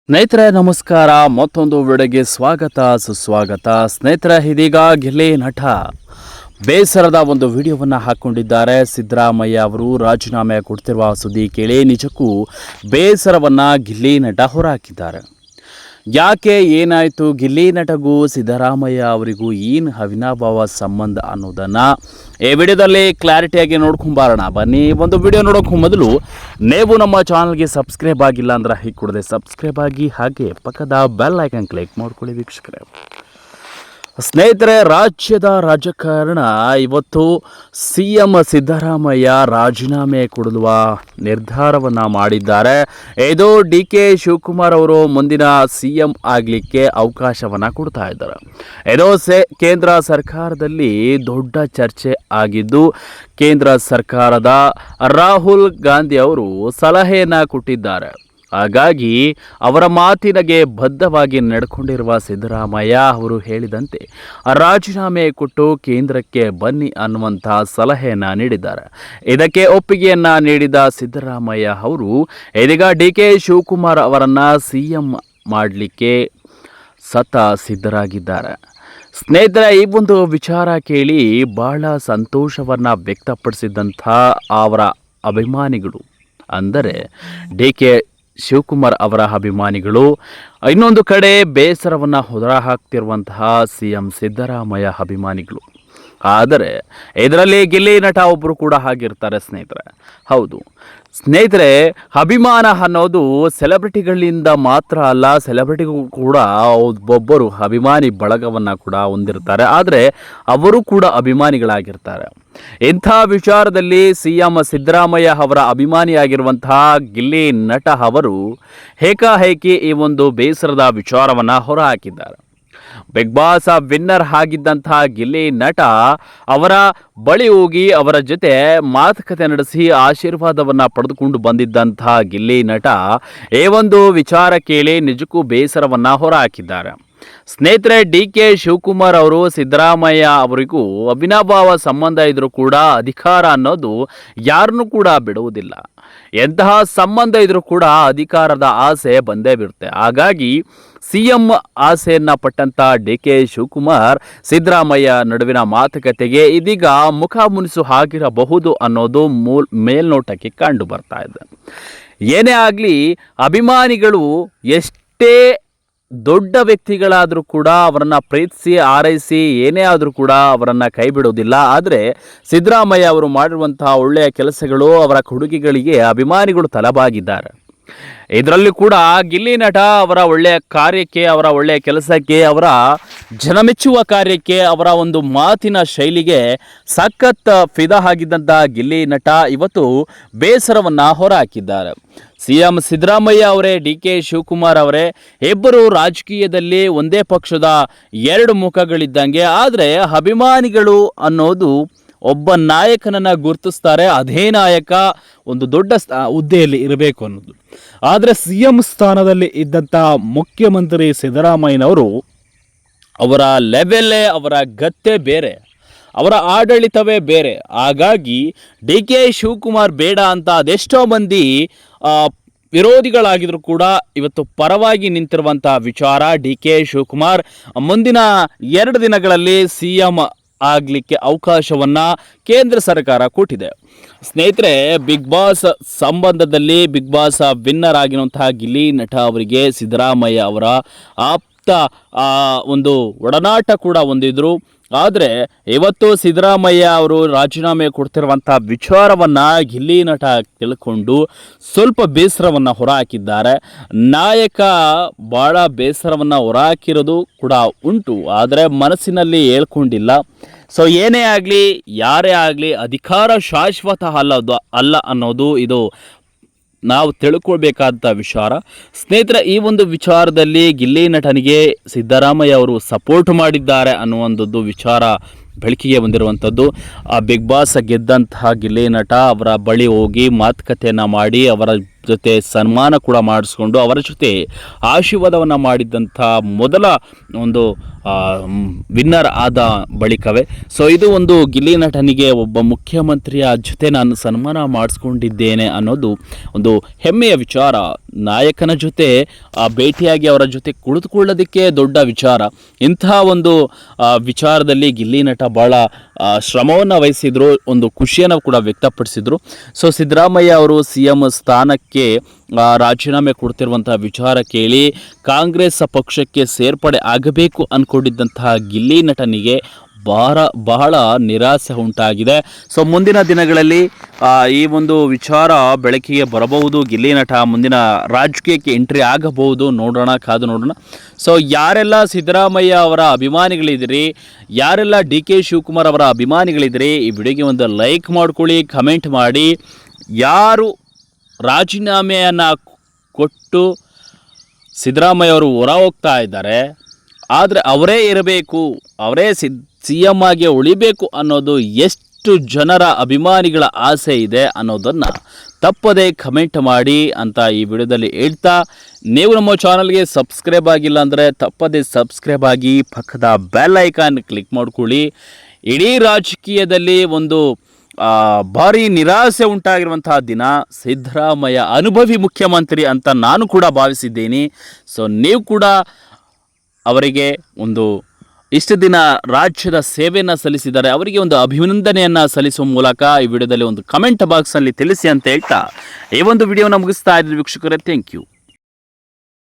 ಸ್ನೇಹಿತರೆ ನಮಸ್ಕಾರ. ಮತ್ತೊಂದು ವಿಡಿಯೋಗೆ ಸ್ವಾಗತ ಸುಸ್ವಾಗತ. ಸ್ನೇಹಿತರೆ, ಇದೀಗ ಗಿಲ್ಲಿ ನಟ ಬೇಸರದ ಒಂದು ವಿಡಿಯೋವನ್ನು ಹಾಕ್ಕೊಂಡಿದ್ದಾರೆ. ಸಿದ್ದರಾಮಯ್ಯ ಅವರು ರಾಜೀನಾಮೆ ಕೊಡ್ತಿರುವ ಸುದ್ದಿ ಕೇಳಿ ನಿಜಕ್ಕೂ ಬೇಸರವನ್ನು ಗಿಲ್ಲಿ ನಟ ಹೊರಹಾಕಿದ್ದಾರೆ. ಯಾಕೆ, ಏನಾಯಿತು, ಗಿಲ್ಲಿ ನಟಗೂ ಸಿದ್ದರಾಮಯ್ಯ ಅವರಿಗೂ ಏನು ಅವಿನಾಭಾವ ಸಂಬಂಧ ಅನ್ನೋದನ್ನು ಈ ವಿಡಿಯೋದಲ್ಲಿ ಕ್ಲಾರಿಟಿಯಾಗಿ ನೋಡ್ಕೊಂಬರೋಣ. ಬನ್ನಿ. ಒಂದು ವಿಡಿಯೋ ನೋಡೋಕ್ಕೂ ಮೊದಲು ನೀವು ನಮ್ಮ ಚಾನಲ್ಗೆ ಸಬ್ಸ್ಕ್ರೈಬ್ ಆಗಿಲ್ಲ ಅಂದ್ರೆ ಹೀಗೆ ಕೊಡದೆ ಸಬ್ಸ್ಕ್ರೈಬ್ ಆಗಿ, ಹಾಗೆ ಪಕ್ಕದ ಬೆಲ್ ಐಕನ್ ಕ್ಲಿಕ್ ಮಾಡ್ಕೊಳ್ಳಿ ವೀಕ್ಷಕರೇ. ಸ್ನೇಹಿತರೆ, ರಾಜ್ಯದ ರಾಜಕಾರಣ ಇವತ್ತು CM ಸಿದ್ದರಾಮಯ್ಯ ರಾಜೀನಾಮೆ ಕೊಡುವ ನಿರ್ಧಾರವನ್ನು ಮಾಡಿದ್ದಾರೆ. ಇದು DK ಶಿವಕುಮಾರ್ ಅವರು ಮುಂದಿನ CM ಆಗಲಿಕ್ಕೆ ಅವಕಾಶವನ್ನು ಕೊಡ್ತಾ ಇದ್ದಾರೆ. ಇದು ಕೇಂದ್ರ ಸರ್ಕಾರದಲ್ಲಿ ದೊಡ್ಡ ಚರ್ಚೆ ಆಗಿದ್ದು, ಕೇಂದ್ರ ಸರ್ಕಾರದ ರಾಹುಲ್ ಗಾಂಧಿ ಅವರು ಸಲಹೆಯನ್ನು ಕೊಟ್ಟಿದ್ದಾರೆ. ಹಾಗಾಗಿ ಅವರ ಮಾತಿನಗೆ ಬದ್ಧವಾಗಿ ನಡ್ಕೊಂಡಿರುವ ಸಿದ್ದರಾಮಯ್ಯ ಅವರು ಹೇಳಿದಂತೆ ರಾಜೀನಾಮೆ ಕೊಟ್ಟು ಕೇಂದ್ರಕ್ಕೆ ಬನ್ನಿ ಅನ್ನುವಂಥ ಸಲಹೆಯನ್ನು ನೀಡಿದ್ದಾರೆ. ಇದಕ್ಕೆ ಒಪ್ಪಿಗೆಯನ್ನು ನೀಡಿದ ಸಿದ್ದರಾಮಯ್ಯ ಅವರು ಇದೀಗ DK ಶಿವಕುಮಾರ್ ಅವರನ್ನು CM ಮಾಡಲಿಕ್ಕೆ ಸಿದ್ಧರಾಗಿದ್ದಾರೆ. ಸ್ನೇಹಿತರೆ, ಈ ಒಂದು ವಿಚಾರ ಕೇಳಿ ಬಹಳ ಸಂತೋಷವನ್ನು ವ್ಯಕ್ತಪಡಿಸಿದಂಥ ಅವರ ಅಭಿಮಾನಿಗಳು, ಅಂದರೆ DK ಶಿವಕುಮಾರ್ ಅವರ ಅಭಿಮಾನಿಗಳು, ಇನ್ನೊಂದು ಕಡೆ ಬೇಸರವನ್ನು ಹೊರಹಾಕ್ತಿರುವಂತಹ CM ಸಿದ್ದರಾಮಯ್ಯ ಅಭಿಮಾನಿಗಳು. ಆದರೆ ಇದರಲ್ಲಿ ಗಿಲ್ಲಿ ನಟ ಒಬ್ಬರು ಕೂಡ ಆಗಿರ್ತಾರೆ ಸ್ನೇಹಿತರೆ. ಹೌದು ಸ್ನೇಹಿತರೆ, ಅಭಿಮಾನ ಅನ್ನೋದು ಸೆಲೆಬ್ರಿಟಿಗಳಿಂದ ಮಾತ್ರ ಅಲ್ಲ, ಸೆಲೆಬ್ರಿಟಿಗಳು ಕೂಡ ಒಬ್ಬೊಬ್ಬರು ಅಭಿಮಾನಿ ಬಳಗವನ್ನು ಕೂಡ ಹೊಂದಿರ್ತಾರೆ. ಆದರೆ ಅವರು ಕೂಡ ಅಭಿಮಾನಿಗಳಾಗಿರ್ತಾರೆ. ಇಂಥ ವಿಚಾರದಲ್ಲಿ CM ಸಿದ್ದರಾಮಯ್ಯ ಅವರ ಅಭಿಮಾನಿಯಾಗಿರುವಂತಹ ಗಿಲ್ಲಿ ನಟ ಅವರು ಏಕಾಏಕಿ ಈ ಒಂದು ಬೇಸರದ ವಿಚಾರವನ್ನು ಹೊರಹಾಕಿದ್ದಾರೆ. ಬಿಗ್ ಬಾಸ್ ವಿನ್ನರ್ ಆಗಿದ್ದಂತಹ ಗಿಲ್ಲಿ ನಟ ಅವರ ಬಳಿ ಹೋಗಿ ಅವರ ಜೊತೆ ಮಾತುಕತೆ ನಡೆಸಿ ಆಶೀರ್ವಾದವನ್ನು ಪಡೆದುಕೊಂಡು ಬಂದಿದ್ದಂತಹ ಗಿಲ್ಲಿ ನಟ ಈ ಒಂದು ವಿಚಾರ ಕೇಳಿ ನಿಜಕ್ಕೂ ಬೇಸರವನ್ನು ಹೊರಹಾಕಿದ್ದಾರೆ. ಸ್ನೇಹಿತರೆ, DK ಶಿವಕುಮಾರ್ ಅವರು ಸಿದ್ದರಾಮಯ್ಯ ಅವರಿಗೂ ಅವಿನಾಭಾವ ಸಂಬಂಧ ಇದ್ರೂ ಕೂಡ ಅಧಿಕಾರ ಅನ್ನೋದು ಯಾರನ್ನೂ ಕೂಡ ಬಿಡುವುದಿಲ್ಲ. ಎಂತಹ ಸಂಬಂಧ ಇದ್ರೂ ಕೂಡ ಅಧಿಕಾರದ ಆಸೆ ಬಂದೇ ಬಿಡುತ್ತೆ. ಹಾಗಾಗಿ CM ಆಸೆಯನ್ನು ಪಟ್ಟಂತ DK ಶಿವಕುಮಾರ್ ಸಿದ್ದರಾಮಯ್ಯ ನಡುವಿನ ಮಾತುಕತೆಗೆ ಇದೀಗ ಮುಖಾಮುನಿಸು ಆಗಿರಬಹುದು ಅನ್ನೋದು ಮೇಲ್ನೋಟಕ್ಕೆ ಕಂಡು ಬರ್ತಾ ಇದೆ. ಏನೇ ಆಗಲಿ, ಅಭಿಮಾನಿಗಳು ಎಷ್ಟೇ ದೊಡ್ಡ ವ್ಯಕ್ತಿಗಳಾದರೂ ಕೂಡ ಅವರನ್ನು ಪ್ರೀತಿಸಿ ಆರೈಸಿ ಏನೇ ಆದರೂ ಕೂಡ ಅವರನ್ನು ಕೈ ಬಿಡೋದಿಲ್ಲ. ಆದರೆ ಸಿದ್ದರಾಮಯ್ಯ ಅವರು ಮಾಡಿರುವಂತಹ ಒಳ್ಳೆಯ ಕೆಲಸಗಳು, ಅವರ ಕೊಡುಗೆಗಳಿಗೆ ಅಭಿಮಾನಿಗಳು ತಲೆಬಾಗಿದ್ದಾರೆ. ಇದರಲ್ಲಿ ಕೂಡ ಗಿಲ್ಲಿ ನಟ ಅವರ ಒಳ್ಳೆಯ ಕಾರ್ಯಕ್ಕೆ, ಅವರ ಒಳ್ಳೆಯ ಕೆಲಸಕ್ಕೆ, ಅವರ ಜನಮೆಚ್ಚುವ ಕಾರ್ಯಕ್ಕೆ, ಅವರ ಒಂದು ಮಾತಿನ ಶೈಲಿಗೆ ಸಖತ್ ಫಿದಾ ಆಗಿದ್ದಂಥ ಗಿಲ್ಲಿ ನಟ ಇವತ್ತು ಬೇಸರವನ್ನು ಹೊರಹಾಕಿದ್ದಾರೆ. CM ಸಿದ್ದರಾಮಯ್ಯ ಅವರೇ, DK ಶಿವಕುಮಾರ್ ಅವರೇ, ಇಬ್ಬರು ರಾಜಕೀಯದಲ್ಲಿ ಒಂದೇ ಪಕ್ಷದ ಎರಡು ಮುಖಗಳಿದ್ದಂಗೆ. ಆದರೆ ಅಭಿಮಾನಿಗಳು ಅನ್ನೋದು ಒಬ್ಬ ನಾಯಕನನ್ನು ಗುರುತಿಸ್ತಾರೆ, ಅದೇ ನಾಯಕ ಒಂದು ದೊಡ್ಡ ಹುದ್ದೆಯಲ್ಲಿ ಇರಬೇಕು ಅನ್ನೋದು. ಆದರೆ CM ಸ್ಥಾನದಲ್ಲಿ ಇದ್ದಂಥ ಮುಖ್ಯಮಂತ್ರಿ ಸಿದ್ದರಾಮಯ್ಯನವರು ಅವರ ಲೆವೆಲ್ಲೇ, ಅವರ ಗತ್ತೆ ಬೇರೆ, ಅವರ ಆಡಳಿತವೇ ಬೇರೆ. ಹಾಗಾಗಿ DK ಶಿವಕುಮಾರ್ ಬೇಡ ಅಂತ ಅದೆಷ್ಟೋ ಮಂದಿ ವಿರೋಧಿಗಳಾಗಿದ್ರು ಕೂಡ ಇವತ್ತು ಪರವಾಗಿ ನಿಂತಿರುವಂಥ ವಿಚಾರ. DK ಶಿವಕುಮಾರ್ ಮುಂದಿನ 2 ದಿನಗಳಲ್ಲಿ CM ಆಗಲಿಕ್ಕೆ ಅವಕಾಶವನ್ನು ಕೇಂದ್ರ ಸರ್ಕಾರ ಕೊಟ್ಟಿದೆ. ಸ್ನೇಹಿತರೆ, ಬಿಗ್ ಬಾಸ್ ಸಂಬಂಧದಲ್ಲಿ ಬಿಗ್ ಬಾಸ್ ವಿನ್ನರ್ ಆಗಿರುವಂತಹ ಗಿಲ್ಲಿ ನಟ ಅವರಿಗೆ ಸಿದ್ದರಾಮಯ್ಯ ಅವರ ಆಪ್ತ ಒಂದು ಒಡನಾಟ ಕೂಡ ಹೊಂದಿದ್ರು. ಆದರೆ ಇವತ್ತು ಸಿದ್ದರಾಮಯ್ಯ ಅವರು ರಾಜೀನಾಮೆ ಕೊಡ್ತಿರುವಂಥ ವಿಚಾರವನ್ನು ಗಿಲ್ಲಿ ನಟ ತಿಳ್ಕೊಂಡು ಸ್ವಲ್ಪ ಬೇಸರವನ್ನು ಹೊರಹಾಕಿದ್ದಾರೆ. ನಾಯಕ ಭಾಳ ಬೇಸರವನ್ನು ಹೊರಹಾಕಿರೋದು ಕೂಡ ಉಂಟು, ಆದರೆ ಮನಸ್ಸಿನಲ್ಲಿ ಹೇಳ್ಕೊಂಡಿಲ್ಲ. ಸೊ ಏನೇ ಆಗಲಿ, ಯಾರೇ ಆಗಲಿ, ಅಧಿಕಾರ ಶಾಶ್ವತ ಅಲ್ಲ ಅನ್ನೋದು ಇದು ನಾವು ತಿಳ್ಕೊಳ್ಬೇಕಾದಂಥ ವಿಚಾರ. ಸ್ನೇಹಿತರೆ, ಈ ಒಂದು ವಿಚಾರದಲ್ಲಿ ಗಿಲ್ಲಿ ನಟನಿಗೆ ಸಿದ್ದರಾಮಯ್ಯ ಅವರು ಸಪೋರ್ಟ್ ಮಾಡಿದ್ದಾರೆ ಅನ್ನುವಂಥದ್ದು ವಿಚಾರ ಬೆಳಕಿಗೆ ಬಂದಿರುವಂಥದ್ದು. ಬಿಗ್ ಬಾಸ್ ಗೆದ್ದಂತಹ ಗಿಲ್ಲಿ ನಟ ಅವರ ಬಳಿ ಹೋಗಿ ಮಾತುಕತೆಯನ್ನು ಮಾಡಿ ಅವರ ಜೊತೆ ಸನ್ಮಾನ ಕೂಡ ಮಾಡಿಸ್ಕೊಂಡು ಅವರ ಜೊತೆ ಆಶೀರ್ವಾದವನ್ನು ಮಾಡಿದ್ದಂಥ ಮೊದಲ ಒಂದು ವಿನ್ನರ್ ಆದ ಬಳಿಕವೇ. ಸೊ ಇದು ಒಂದು ಗಿಲ್ಲಿ ನಟನಿಗೆ ಒಬ್ಬ ಮುಖ್ಯಮಂತ್ರಿಯ ಜೊತೆ ನಾನು ಸನ್ಮಾನ ಮಾಡಿಸ್ಕೊಂಡಿದ್ದೇನೆ ಅನ್ನೋದು ಒಂದು ಹೆಮ್ಮೆಯ ವಿಚಾರ. ನಾಯಕನ ಜೊತೆ ಭೇಟಿಯಾಗಿ ಅವರ ಜೊತೆ ಕುಳಿತುಕೊಳ್ಳೋದಕ್ಕೆ ದೊಡ್ಡ ವಿಚಾರ. ಇಂತಹ ಒಂದು ವಿಚಾರದಲ್ಲಿ ಗಿಲ್ಲಿ ನಟ ಭಾಳ ಶ್ರಮವನ್ನು ವಹಿಸಿದ್ರು, ಒಂದು ಖುಷಿಯನ್ನು ಕೂಡ ವ್ಯಕ್ತಪಡಿಸಿದರು. ಸೊ ಸಿದ್ದರಾಮಯ್ಯ ಅವರು CM ಸ್ಥಾನಕ್ಕೆ ರಾಜೀನಾಮೆ ಕೊಡ್ತಿರುವಂತಹ ವಿಚಾರ ಕೇಳಿ ಕಾಂಗ್ರೆಸ್ ಪಕ್ಷಕ್ಕೆ ಸೇರ್ಪಡೆ ಆಗಬೇಕು ಅಂದ್ಕೊಂಡಿದ್ದಂತಹ ಗಿಲ್ಲಿ ನಟನಿಗೆ ಬಹಳ ನಿರಾಸೆ ಉಂಟಾಗಿದೆ. ಸೊ ಮುಂದಿನ ದಿನಗಳಲ್ಲಿ ಈ ಒಂದು ವಿಚಾರ ಬೆಳಕಿಗೆ ಬರಬಹುದು. ಗಿಲ್ಲಿ ನಟ ಮುಂದಿನ ರಾಜಕೀಯಕ್ಕೆ ಎಂಟ್ರಿ ಆಗಬಹುದು. ನೋಡೋಣ, ಕಾದು ನೋಡೋಣ. ಸೊ ಯಾರೆಲ್ಲ ಸಿದ್ದರಾಮಯ್ಯ ಅವರ ಅಭಿಮಾನಿಗಳಿದ್ದೀರಿ, ಯಾರೆಲ್ಲ DK ಶಿವಕುಮಾರ್ ಅವರ ಅಭಿಮಾನಿಗಳಿದ್ದೀರಿ, ಈ ವಿಡಿಯೋಗೆ ಒಂದು ಲೈಕ್ ಮಾಡ್ಕೊಳ್ಳಿ, ಕಮೆಂಟ್ ಮಾಡಿ. ಯಾರು ರಾಜೀನಾಮೆಯನ್ನು ಕೊಟ್ಟು ಸಿದ್ದರಾಮಯ್ಯ ಅವರು ಹೊರ ಹೋಗ್ತಾ ಇದ್ದಾರೆ, ಆದರೆ ಅವರೇ ಇರಬೇಕು, ಅವರೇ CM ಆಗಿ ಉಳಿಬೇಕು ಅನ್ನೋದು ಎಷ್ಟು ಜನರ ಅಭಿಮಾನಿಗಳ ಆಸೆ ಇದೆ ಅನ್ನೋದನ್ನು ತಪ್ಪದೇ ಕಮೆಂಟ್ ಮಾಡಿ ಅಂತ ಈ ವಿಡಿಯೋದಲ್ಲಿ ಹೇಳ್ತಾ, ನೀವು ನಮ್ಮ ಚಾನಲ್ಗೆ ಸಬ್ಸ್ಕ್ರೈಬ್ ಆಗಿಲ್ಲ ಅಂದರೆ ತಪ್ಪದೇ ಸಬ್ಸ್ಕ್ರೈಬ್ ಆಗಿ ಪಕ್ಕದ ಬೆಲ್ ಐಕಾನ್ ಕ್ಲಿಕ್ ಮಾಡ್ಕೊಳ್ಳಿ. ಇಡೀ ರಾಜಕೀಯದಲ್ಲಿ ಒಂದು ಭಾರಿ ನಿರಾಸೆ ಉಂಟಾಗಿರುವಂತಹ ದಿನ. ಸಿದ್ದರಾಮಯ್ಯ ಅನುಭವಿ ಮುಖ್ಯಮಂತ್ರಿ ಅಂತ ನಾನು ಕೂಡ ಭಾವಿಸಿದ್ದೀನಿ. ಸೊ ನೀವು ಕೂಡ ಅವರಿಗೆ ಒಂದು ಇಷ್ಟು ದಿನ ರಾಜ್ಯದ ಸೇವೆಯನ್ನು ಸಲ್ಲಿಸಿದ್ದಾರೆ, ಅವರಿಗೆ ಒಂದು ಅಭಿನಂದನೆಯನ್ನು ಸಲ್ಲಿಸುವ ಮೂಲಕ ಈ ವಿಡಿಯೋದಲ್ಲಿ ಒಂದು ಕಮೆಂಟ್ ಬಾಕ್ಸಲ್ಲಿ ತಿಳಿಸಿ ಅಂತ ಹೇಳ್ತಾ ಈ ಒಂದು ವಿಡಿಯೋನ ಮುಗಿಸ್ತಾ ಇದ್ದೀವಿ ವೀಕ್ಷಕರೇ. Thank you.